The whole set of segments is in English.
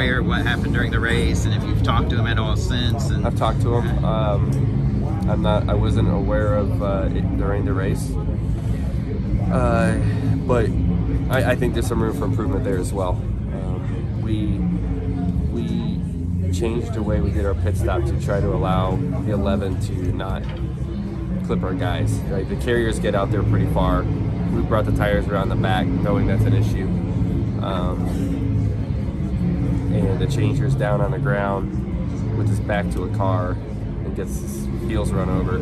aware of what happened during the race, and if you've talked to him at all since. And I've talked to him. I wasn't aware of it during the race, but I think there's some room for improvement there as well. We changed the way we did our pit stop to try to allow the 11 to not clip our guys. Right? The carriers get out there pretty far. We brought the tires around the back, knowing that's an issue. And the changer's down on the ground with his back to a car and gets his heels run over.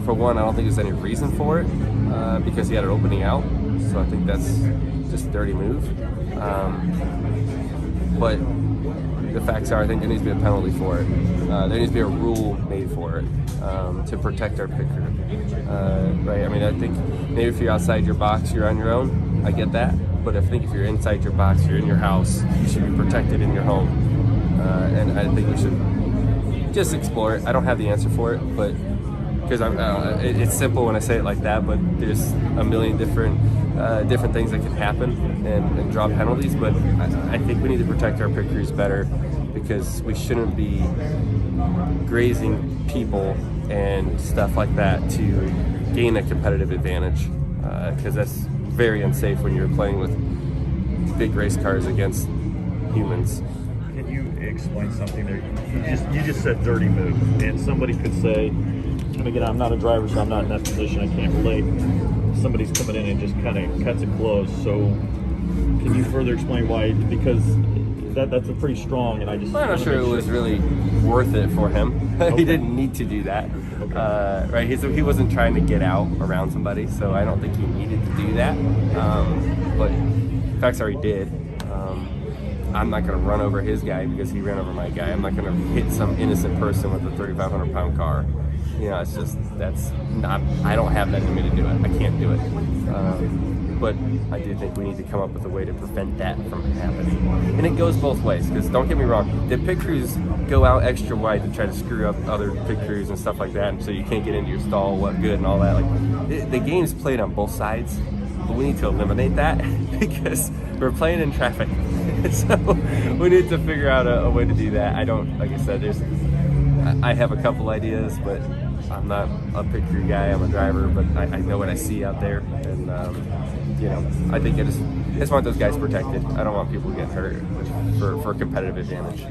For one, I don't think there's any reason for it because he had it opening out. So I think that's just a dirty move. But the facts are, I think there needs to be a penalty for it. There needs to be a rule made for it to protect our pit crew. Right? I mean, I think maybe if you're outside your box, you're on your own. I get that. But I think if you're inside your box, you're in your house, you should be protected in your home. And I think we should just explore it. I don't have the answer for it, but because it's simple when I say it like that, but there's a million different things that can happen and draw penalties. But I think we need to protect our pit crews better because we shouldn't be grazing people and stuff like that to gain a competitive advantage because that's very unsafe when you're playing with big race cars against humans. Can you explain something there? You just said dirty move, and somebody could say, and again, I'm not a driver, so I'm not in that position. I can't relate. Somebody's coming in and just kind of cuts it close. So, can you further explain why? Because that's a pretty strong, and I'm not sure it was really worth it for him. Okay. He didn't need to do that. Okay. Right? He wasn't trying to get out around somebody, so I don't think he needed to do that. But facts are he did. I'm not going to run over his guy because he ran over my guy. I'm not going to hit some innocent person with a 3,500-pound car. You know, it's just, that's not, I don't have that in me to do it. I can't do it. But I do think we need to come up with a way to prevent that from happening. And it goes both ways, because don't get me wrong, the pit crews go out extra wide to try to screw up other pit crews and stuff like that, and so you can't get into your stall, what good and all that. Like, the game's played on both sides, but we need to eliminate that because we're playing in traffic. So we need to figure out a way to do that. Like I said, I have a couple ideas, but I'm not a pit crew guy. I'm a driver, but I know what I see out there, and you know, I think I just want those guys protected. I don't want people to get hurt for a competitive advantage.